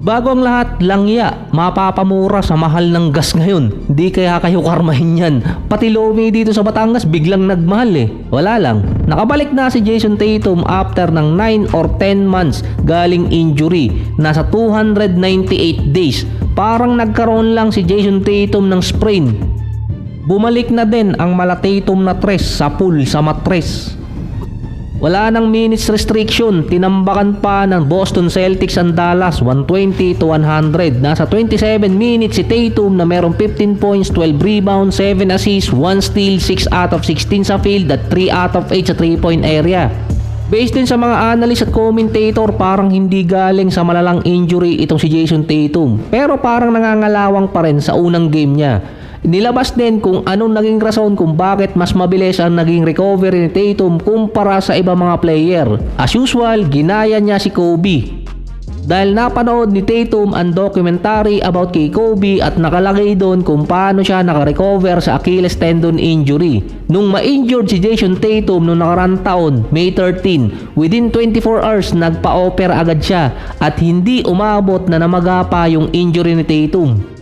Bago ang lahat, langya, mapapamura sa mahal ng gas ngayon. Di kaya kayo karmahin yan. Pati Lomi dito sa Batangas biglang nagmahal eh. Wala lang. Nakabalik na si Jayson Tatum after ng 9 or 10 months galing injury. Nasa 298 days. Parang nagkaroon lang si Jayson Tatum ng sprain. Bumalik na din ang mala Tatum na tres sa pool sa matres. Wala nang minutes restriction, tinambakan pa ng Boston Celtics ang Dallas 120-100. Nasa 27 minutes si Tatum na merong 15 points, 12 rebounds, 7 assists, 1 steal, 6 out of 16 sa field at 3 out of 8 sa 3-point area. Based din sa mga analyst at commentator, parang hindi galing sa malalang injury itong si Jayson Tatum. Pero parang nangangalawang pa rin sa unang game niya. Nilabas din kung anong naging rason kung bakit mas mabilis ang naging recovery ni Tatum kumpara sa ibang mga player. As usual, ginaya niya si Kobe. Dahil napanood ni Tatum ang documentary about kay Kobe at nakalagay doon kung paano siya nakarecover sa Achilles tendon injury. Nung ma-injured si Jayson Tatum noong nakarang taon, May 13, within 24 hours nagpa-opera agad siya at hindi umabot na namaga pa yung injury ni Tatum.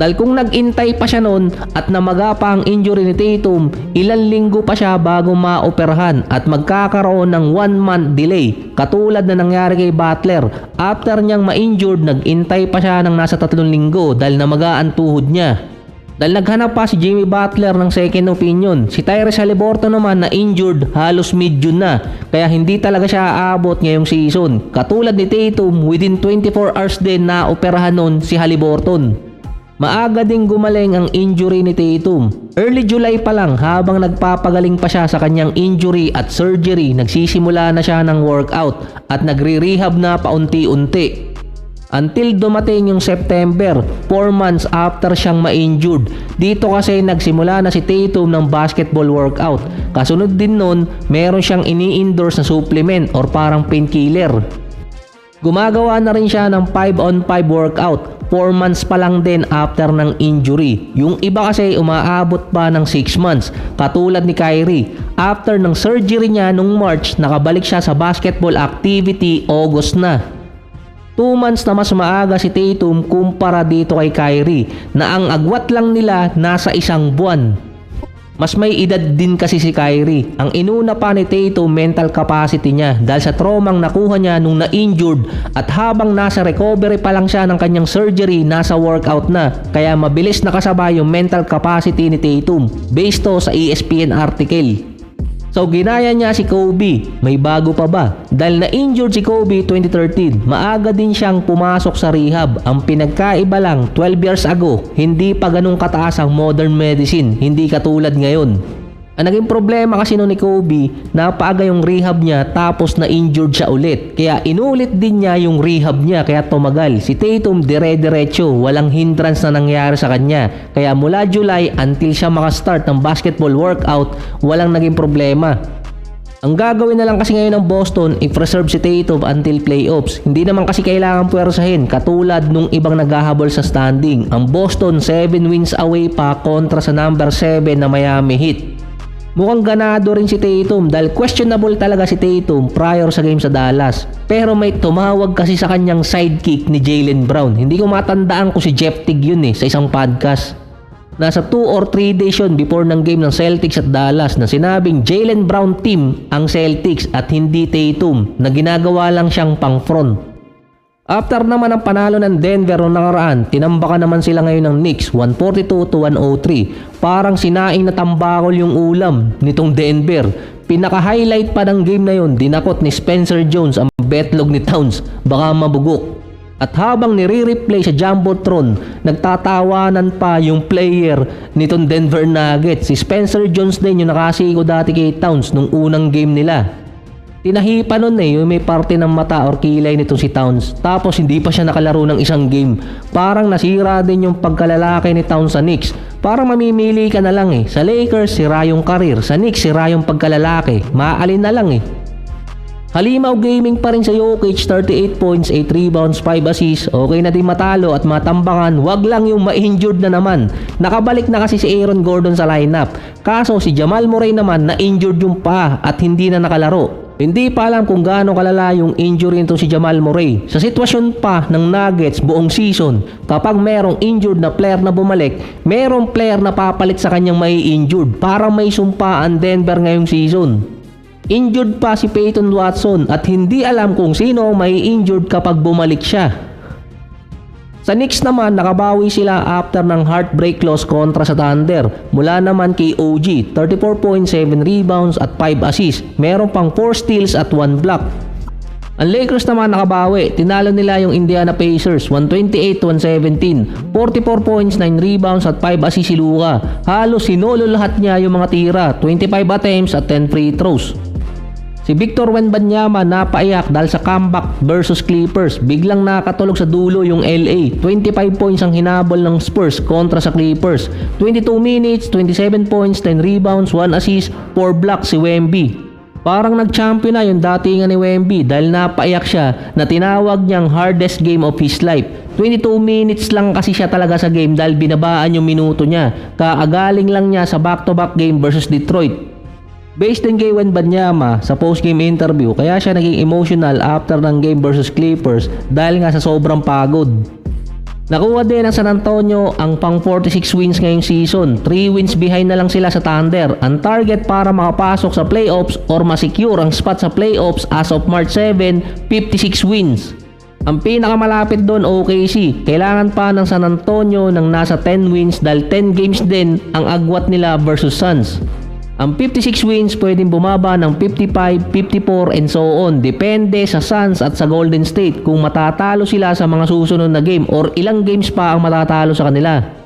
Dahil kung nag-intay pa siya noon at namaga pa ang injury ni Tatum, ilang linggo pa siya bago maoperahan at magkakaroon ng 1 month delay. Katulad na nangyari kay Butler. After niyang ma-injured, nag-intay pa siya ng nasa 3 linggo dahil namaga ang tuhod niya. Dahil naghanap pa si Jimmy Butler ng second opinion. Si Tyrese Haliburton naman na injured halos mid-June na, kaya hindi talaga siya aabot ngayong season. Katulad ni Tatum, within 24 hours din na operahan noon si Haliburton. Maaga ding gumaling ang injury ni Tatum. Early July pa lang, habang nagpapagaling pa siya sa kanyang injury at surgery, nagsisimula na siya ng workout at nagre-rehab na paunti-unti. Until dumating yung September, 4 months after siyang ma-injured. Dito kasi nagsimula na si Tatum ng basketball workout. Kasunod din nun, meron siyang ini-endorse na supplement or parang painkiller. Gumagawa na rin siya ng 5-on-5 workout. 4 months pa lang din after ng injury. Yung iba kasi umaabot pa ng 6 months. Katulad ni Kyrie. After ng surgery niya nung March, nakabalik siya sa basketball activity August na. 2 months na mas maaga si Tatum kumpara dito kay Kyrie na ang agwat lang nila nasa 1 buwan. Mas may edad din kasi si Kyrie. Ang inuna pa ni Tatum mental capacity niya dahil sa traumang nakuha niya nung na-injured at habang nasa recovery pa lang siya ng kanyang surgery, nasa workout na. Kaya mabilis nakasabay yung mental capacity ni Tatum based to sa ESPN article. So ginaya niya si Kobe. May bago pa ba? Dahil na-injured si Kobe 2013, maaga din siyang pumasok sa rehab. Ang pinagkaiba lang, 12 years ago, hindi pa ganun kataas ang modern medicine, hindi katulad ngayon. Ang naging problema kasi noon ni Kobe, napaaga yung rehab niya tapos na-injured siya ulit. Kaya inulit din niya yung rehab niya kaya tumagal. Si Tatum dire-diretso, walang hindrance na nangyari sa kanya. Kaya mula July until siya makastart ng basketball workout, walang naging problema. Ang gagawin na lang kasi ngayon ng Boston, i-preserve si Tatum until playoffs. Hindi naman kasi kailangan puwersahin katulad nung ibang naghahabol sa standing. Ang Boston 7 wins away pa kontra sa number 7 na Miami Heat. Mukhang ganado rin si Tatum dahil questionable talaga si Tatum prior sa game sa Dallas. Pero may tumawag kasi sa kanyang sidekick ni Jaylen Brown. Hindi ko matandaan kung si Jeff Teague yun sa isang podcast. Nasa 2 or 3 days yun before ng game ng Celtics at Dallas na sinabing Jaylen Brown team ang Celtics at hindi Tatum na ginagawa lang siyang pang front. After naman ang panalo ng Denver noong nakaraan, tinambakan naman sila ngayon ng Knicks 142-103. Parang sinaing na tambakol yung ulam nitong Denver. Pinaka-highlight pa ng game na yun, dinakot ni Spencer Jones ang betlog ni Towns, baka mabugok. At habang nire-replay sa Jumbotron, nagtatawanan pa yung player nitong Denver Nuggets. Si Spencer Jones din yung nakasiko dati kay Towns nung unang game nila. Tinahipa nun yung may parte ng mata or kilay nito si Towns. Tapos hindi pa siya nakalaro ng isang game. Parang nasira din yung pagkalalaki ni Towns sa Knicks. Parang mamimili ka na lang Sa Lakers, sira yung career. Sa Knicks, sira yung pagkalalaki. Maaalin na lang Halimaw gaming pa rin sa Jokic, 38 points, 8 rebounds, 5 assists. Okay na din matalo at matambakan. Wag lang yung ma-injured na naman. Nakabalik na kasi si Aaron Gordon sa lineup. Kaso si Jamal Murray naman na-injured yung paa at hindi na nakalaro. Hindi pa alam kung gaano kalala yung injury nito si Jamal Murray. Sa sitwasyon pa ng Nuggets buong season, kapag merong injured na player na bumalik, merong player na papalit sa kanyang may injured para may sumpaan Denver ngayong season. Injured pa si Peyton Watson at hindi alam kung sino ang may injured kapag bumalik siya. Sa Knicks naman, nakabawi sila after ng heartbreak loss kontra sa Thunder. Mula naman kay OG, 34 points, 7 rebounds at 5 assists. Meron pang 4 steals at 1 block. Ang Lakers naman nakabawi. Tinalo nila yung Indiana Pacers 128-117. 44 points, 9 rebounds at 5 assists si Luka. Halos sinolo lahat niya yung mga tira. 25 attempts at 10 free throws. Si Victor Wembanyama napaiyak dahil sa comeback versus Clippers. Biglang nakatulog sa dulo yung LA. 25 points ang hinabol ng Spurs kontra sa Clippers. 22 minutes, 27 points, 10 rebounds, 1 assist, 4 blocks si Wemby. Parang nag-champion na yung datingan ni Wemby dahil napaiyak siya na tinawag niyang hardest game of his life. 22 minutes lang kasi siya talaga sa game dahil binabaan yung minuto niya. Kaagaling lang niya sa back-to-back game versus Detroit. Based din kay Wembanyama sa post-game interview, kaya siya naging emotional after ng game versus Clippers dahil nga sa sobrang pagod. Nakuha din ng San Antonio ang pang 46 wins ngayong season. 3 wins behind na lang sila sa Thunder. Ang target para makapasok sa playoffs or masecure ang spot sa playoffs as of March 7, 56 wins. Ang pinakamalapit doon OKC. Kailangan pa ng San Antonio ng nasa 10 wins dahil 10 games din ang agwat nila versus Suns. Ang 56 wins pwedeng bumaba ng 55, 54 and so on. Depende sa Suns at sa Golden State kung matatalo sila sa mga susunod na game or ilang games pa ang matatalo sa kanila.